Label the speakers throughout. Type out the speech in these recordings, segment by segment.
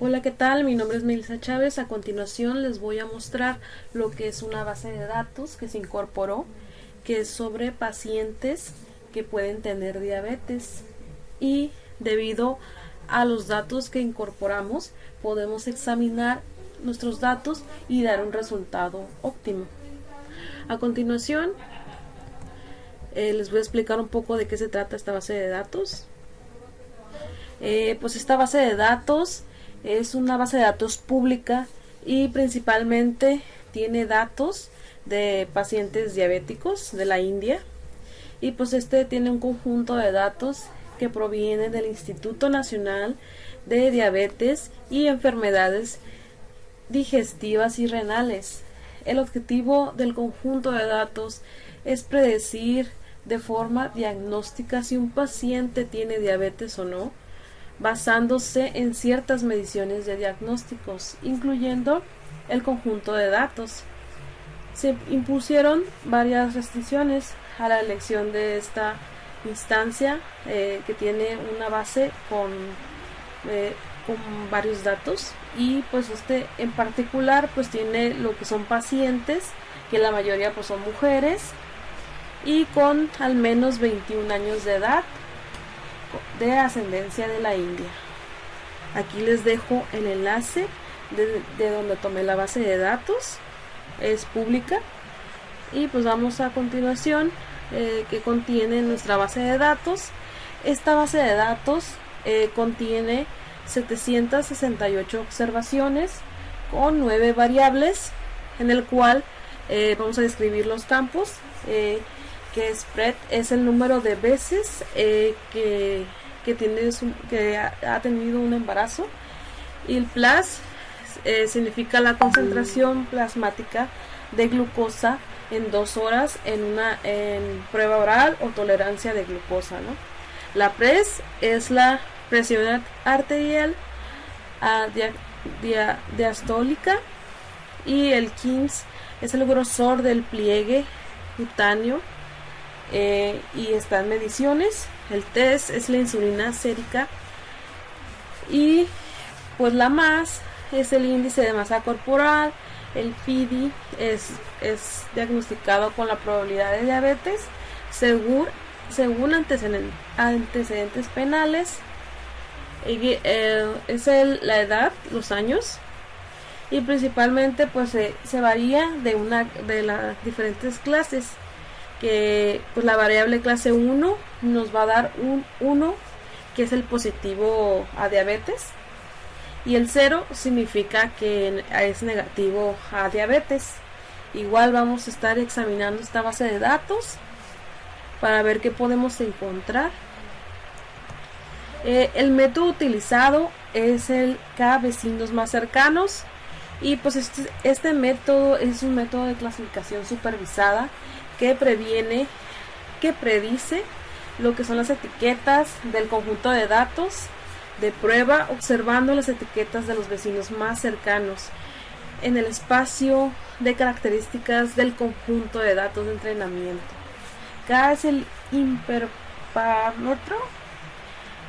Speaker 1: Hola, ¿qué tal? Mi nombre es Melissa Chávez. A continuación les voy a mostrar lo que es una base de datos que se incorporó, que es sobre pacientes que pueden tener diabetes. Y debido a los datos que incorporamos, podemos examinar nuestros datos y dar un resultado óptimo. A continuación, les voy a explicar un poco de qué se trata esta base de datos. Pues esta base de datos es una base de datos pública y principalmente tiene datos de pacientes diabéticos de la India, y pues este tiene un conjunto de datos que proviene del Instituto Nacional de Diabetes y Enfermedades Digestivas y Renales. El objetivo del conjunto de datos es predecir de forma diagnóstica si un paciente tiene diabetes o no, basándose en ciertas mediciones de diagnósticos, incluyendo el conjunto de datos. Se impusieron varias restricciones a la elección de esta instancia, que tiene una base con varios datos, y pues este en particular pues tiene lo que son pacientes, que la mayoría pues son mujeres y con al menos 21 años de edad, de ascendencia de la India. Aquí les dejo el enlace de donde tomé la base de datos, es pública. Y pues vamos a continuación, que contiene nuestra base de datos. Esta base de datos contiene 768 observaciones con 9 variables, en el cual vamos a describir los campos, que spread es el número de veces que ha tenido un embarazo, y el plus significa la concentración plasmática de glucosa en 2 horas en prueba oral o tolerancia de glucosa, ¿no? La PRES es la presión arterial diastólica, y el KIMS es el grosor del pliegue cutáneo, y están mediciones. El TEST es la insulina sérica, y pues la MAS es el índice de masa corporal. El FIDI es diagnosticado con la probabilidad de diabetes según antecedentes penales. Es la edad, los años, y principalmente pues se varía de las diferentes clases, que pues la variable clase 1 nos va a dar un 1, que es el positivo a diabetes, y el 0 significa que es negativo a diabetes. Igual vamos a estar examinando esta base de datos para ver qué podemos encontrar. El método utilizado es el K vecinos más cercanos, y pues este método es un método de clasificación supervisada que predice lo que son las etiquetas del conjunto de datos de prueba, observando las etiquetas de los vecinos más cercanos en el espacio de características del conjunto de datos de entrenamiento. K es el hiperparámetro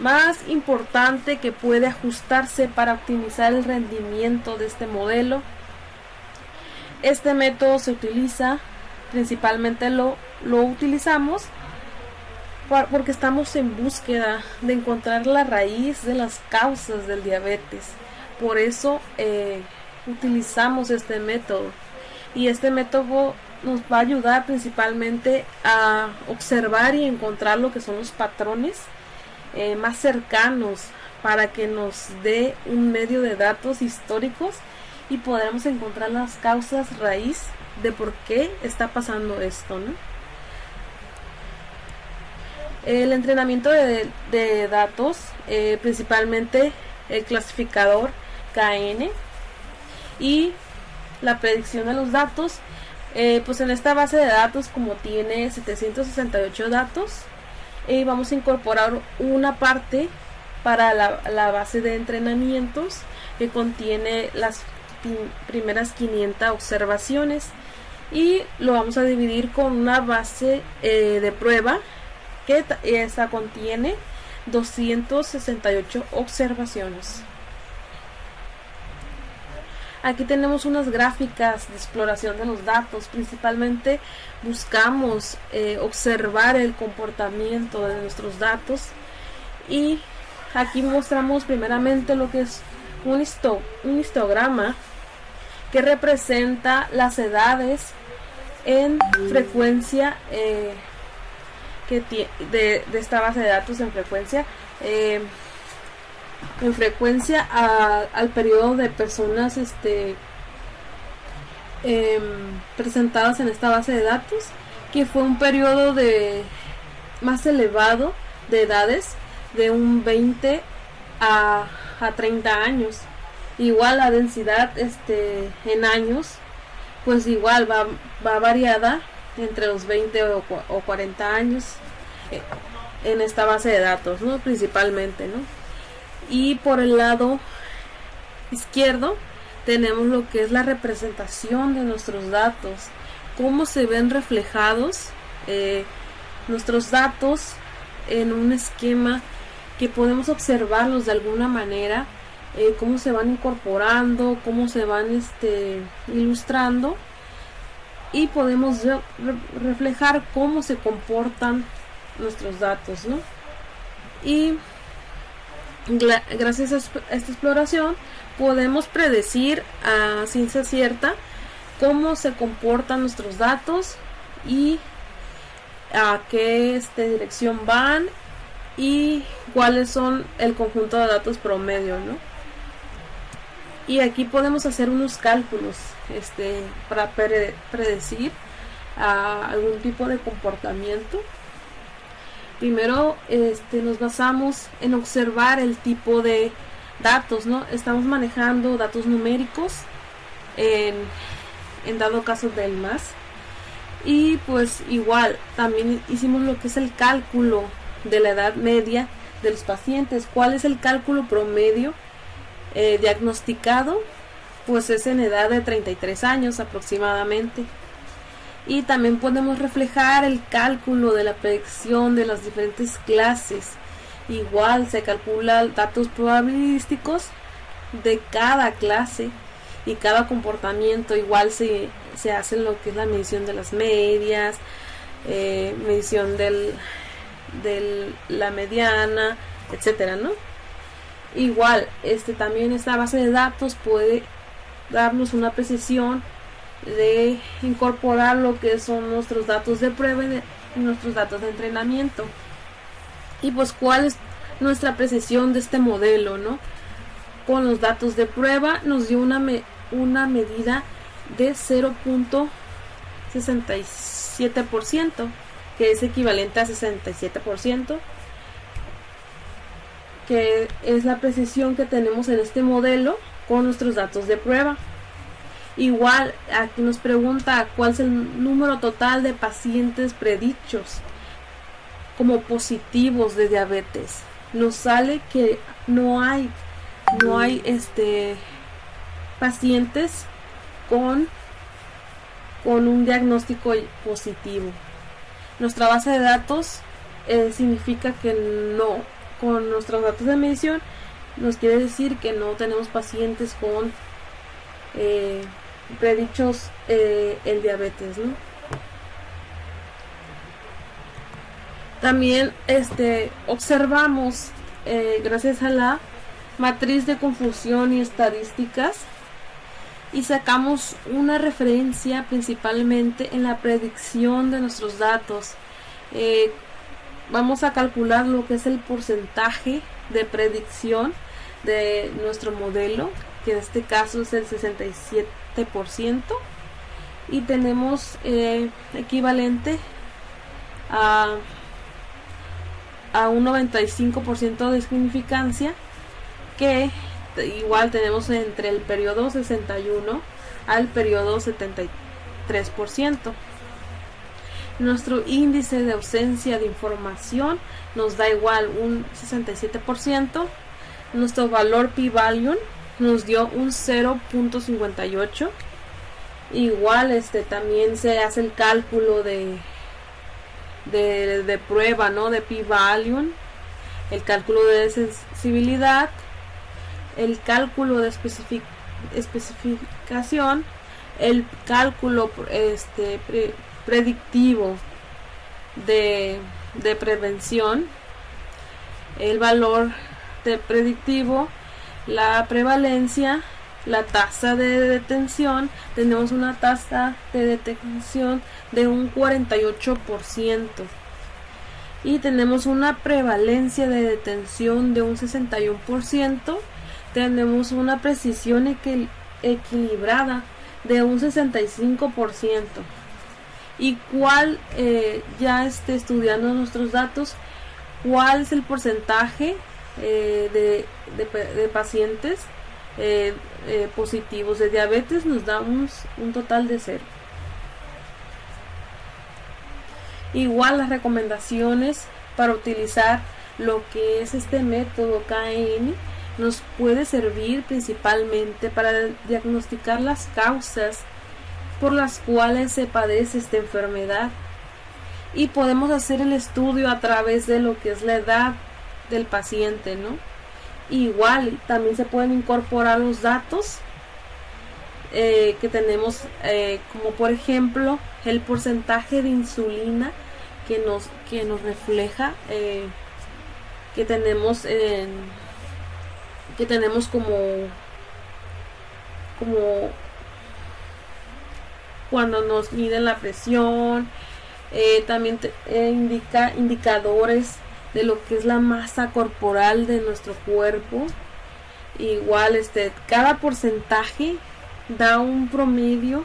Speaker 1: más importante que puede ajustarse para optimizar el rendimiento de este modelo. Este método se utiliza principalmente, lo utilizamos porque estamos en búsqueda de encontrar la raíz de las causas del diabetes. Por eso utilizamos este método, y este método nos va a ayudar principalmente a observar y encontrar lo que son los patrones más cercanos, para que nos dé un medio de datos históricos y podremos encontrar las causas raíz de por qué está pasando esto, ¿no? El entrenamiento de datos, principalmente el clasificador KN, y la predicción de los datos, pues en esta base de datos, como tiene 768 datos, vamos a incorporar una parte para la base de entrenamientos, que contiene las primeras 500 observaciones, y lo vamos a dividir con una base de prueba, que esta contiene 268 observaciones. Aquí tenemos unas gráficas de exploración de los datos. Principalmente buscamos observar el comportamiento de nuestros datos, y aquí mostramos primeramente lo que es un histograma que representa las edades en frecuencia de esta base de datos en frecuencia al periodo de personas presentadas en esta base de datos, que fue un periodo más elevado de edades, de un 20 a 30 años. Igual la densidad en años, pues igual va variada entre los 20 o 40 años en esta base de datos, ¿no? Principalmente, ¿no? Y por el lado izquierdo tenemos lo que es la representación de nuestros datos, cómo se ven reflejados nuestros datos en un esquema que podemos observarlos de alguna manera, cómo se van incorporando, cómo se van ilustrando, y podemos reflejar cómo se comportan nuestros datos, ¿no? Y gracias a esta exploración podemos predecir a ciencia cierta cómo se comportan nuestros datos y a qué dirección van y cuáles son el conjunto de datos promedio, ¿no? Y aquí podemos hacer unos cálculos para predecir algún tipo de comportamiento. Primero nos basamos en observar el tipo de datos, ¿no? Estamos manejando datos numéricos en dado caso del MAS, y pues igual también hicimos lo que es el cálculo de la edad media de los pacientes. ¿Cuál es el cálculo promedio diagnosticado? Pues es en edad de 33 años aproximadamente. Y también podemos reflejar el cálculo de la predicción de las diferentes clases. Igual se calcula datos probabilísticos de cada clase y cada comportamiento. Igual se hace lo que es la medición de las medias, medición de la mediana, etcétera, ¿no? Igual también esta base de datos puede darnos una precisión de incorporar lo que son nuestros datos de prueba y nuestros datos de entrenamiento. Y pues cuál es nuestra precisión de este modelo, ¿no? Con los datos de prueba nos dio una medida de 0.67%, que es equivalente a 67%, que es la precisión que tenemos en este modelo con nuestros datos de prueba. Igual aquí nos pregunta cuál es el número total de pacientes predichos como positivos de diabetes. Nos sale que no hay pacientes con un diagnóstico positivo. Nuestra base de datos significa que no, con nuestros datos de medición nos quiere decir que no tenemos pacientes con predichos el diabetes, ¿no? También observamos gracias a la matriz de confusión y estadísticas, y sacamos una referencia principalmente en la predicción de nuestros datos. Vamos a calcular lo que es el porcentaje de predicción de nuestro modelo, que en este caso es el 67%, y tenemos equivalente a un 95% de significancia, que igual tenemos entre el periodo 61 al periodo 73%. Nuestro índice de ausencia de información nos da igual un 67%. Nuestro valor p-value nos dio un 0.58. Igual también se hace el cálculo de prueba, ¿no? De p-value, el cálculo de sensibilidad, el cálculo de especificación, el cálculo predictivo de prevención, el valor predictivo, la prevalencia, la tasa de detención. Tenemos una tasa de detención de un 48% y tenemos una prevalencia de detención de un 61%. Tenemos una precisión equilibrada de un 65%. Y cuál, ya estudiando nuestros datos, cuál es el porcentaje de pacientes positivos de diabetes. Nos damos un total de 0. Igual las recomendaciones para utilizar lo que es este método KN nos puede servir principalmente para diagnosticar las causas por las cuales se padece esta enfermedad, y podemos hacer el estudio a través de lo que es la edad del paciente, ¿no? Igual también se pueden incorporar los datos que tenemos, como por ejemplo el porcentaje de insulina que nos refleja que tenemos como cuando nos miden la presión. También indica indicadores de lo que es la masa corporal de nuestro cuerpo. Igual cada porcentaje da un promedio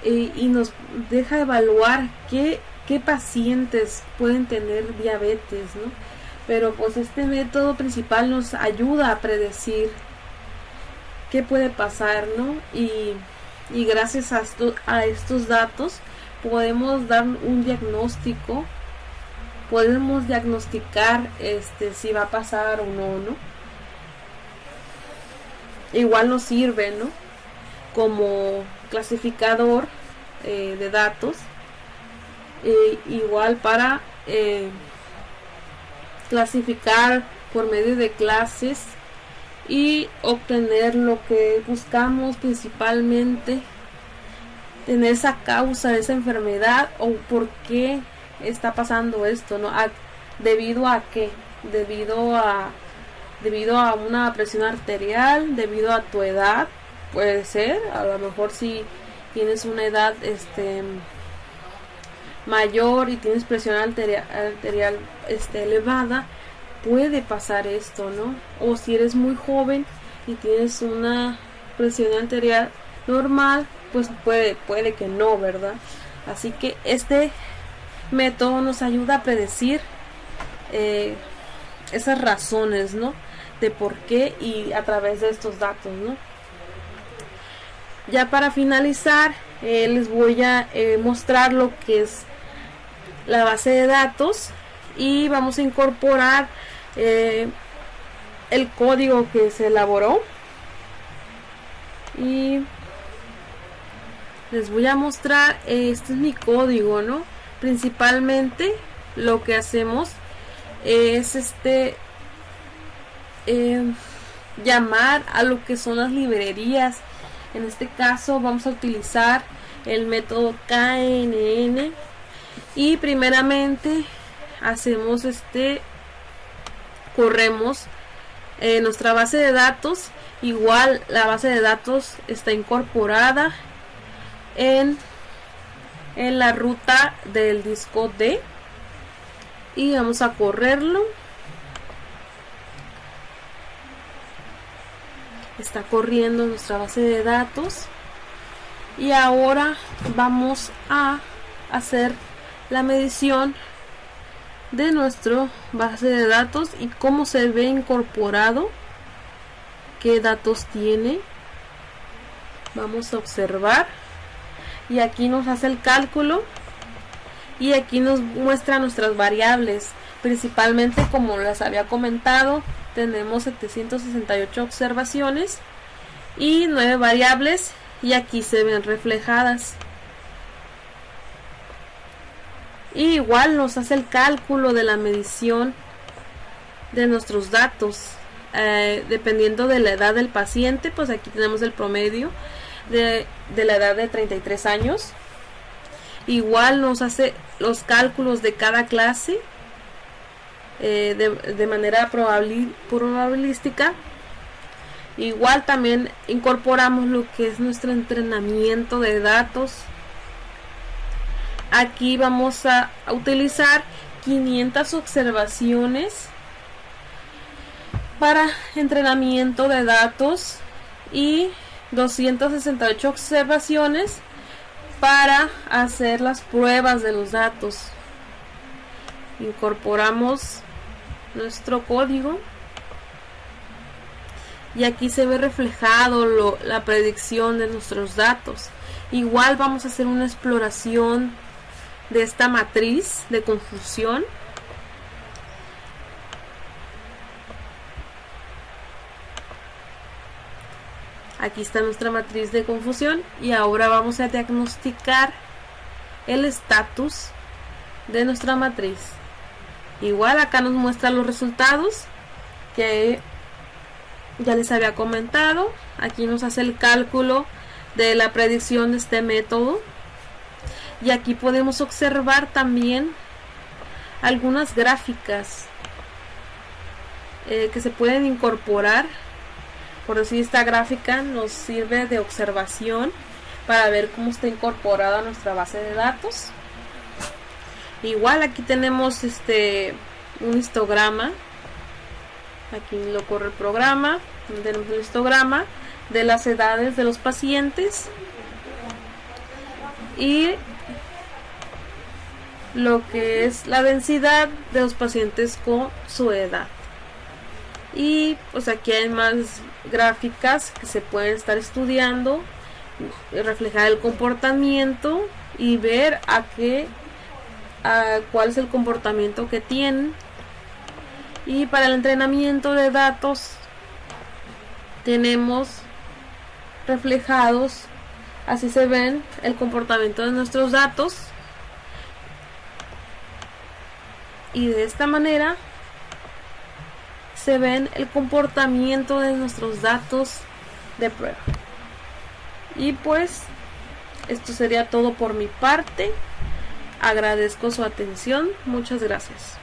Speaker 1: y nos deja evaluar qué pacientes pueden tener diabetes, ¿no? Pero pues este método principal nos ayuda a predecir qué puede pasar, ¿no? Y gracias a estos datos podemos dar un diagnóstico, podemos diagnosticar si va a pasar o no. Igual nos sirve, ¿no?, como clasificador de datos, igual para clasificar por medio de clases y obtener lo que buscamos, principalmente tener esa causa de esa enfermedad o por qué está pasando esto, ¿no? ¿Debido a qué? Debido a una presión arterial, debido a tu edad, puede ser. A lo mejor si tienes una edad mayor y tienes presión arterial elevada, puede pasar esto, ¿no? O si eres muy joven y tienes una presión arterial normal, pues puede que no, ¿verdad? Así que este método nos ayuda a predecir esas razones, ¿no?, de por qué, y a través de estos datos, ¿no? Ya para finalizar, les voy a mostrar lo que es la base de datos, y vamos a incorporar el código que se elaboró, y les voy a mostrar. Este es mi código, ¿no? Principalmente lo que hacemos es llamar a lo que son las librerías. En este caso vamos a utilizar el método KNN, y primeramente hacemos corremos nuestra base de datos. Igual la base de datos está incorporada en la ruta del disco D, y vamos a correrlo. Está corriendo nuestra base de datos, y ahora vamos a hacer la medición de nuestra base de datos y cómo se ve incorporado, qué datos tiene. Vamos a observar, y aquí nos hace el cálculo, y aquí nos muestra nuestras variables. Principalmente, como les había comentado, tenemos 768 observaciones y 9 variables, y aquí se ven reflejadas. Y igual nos hace el cálculo de la medición de nuestros datos. dependiendo de la edad del paciente, pues aquí tenemos el promedio de la edad de 33 años. Igual nos hace los cálculos de cada clase de manera probabilística. Igual también incorporamos lo que es nuestro entrenamiento de datos. Aquí vamos a utilizar 500 observaciones para entrenamiento de datos y 268 observaciones para hacer las pruebas de los datos. Incorporamos nuestro código y aquí se ve reflejado la predicción de nuestros datos. Igual vamos a hacer una exploración de esta matriz de confusión. Aquí está nuestra matriz de confusión y ahora vamos a diagnosticar el estatus de nuestra matriz. Igual acá nos muestra los resultados que ya les había comentado. Aquí nos hace el cálculo de la predicción de este método y aquí podemos observar también algunas gráficas que se pueden incorporar. Por decir, esta gráfica nos sirve de observación para ver cómo está incorporada nuestra base de datos. Igual aquí tenemos un histograma. Aquí lo corre el programa. Tenemos el histograma de las edades de los pacientes y lo que es la densidad de los pacientes con su edad. Y pues aquí hay más gráficas que se pueden estar estudiando, reflejar el comportamiento y ver cuál es el comportamiento que tienen. Y para el entrenamiento de datos tenemos reflejados, así se ven el comportamiento de nuestros datos, y de esta manera se ven el comportamiento de nuestros datos de prueba. Y pues esto sería todo por mi parte. Agradezco su atención. Muchas gracias.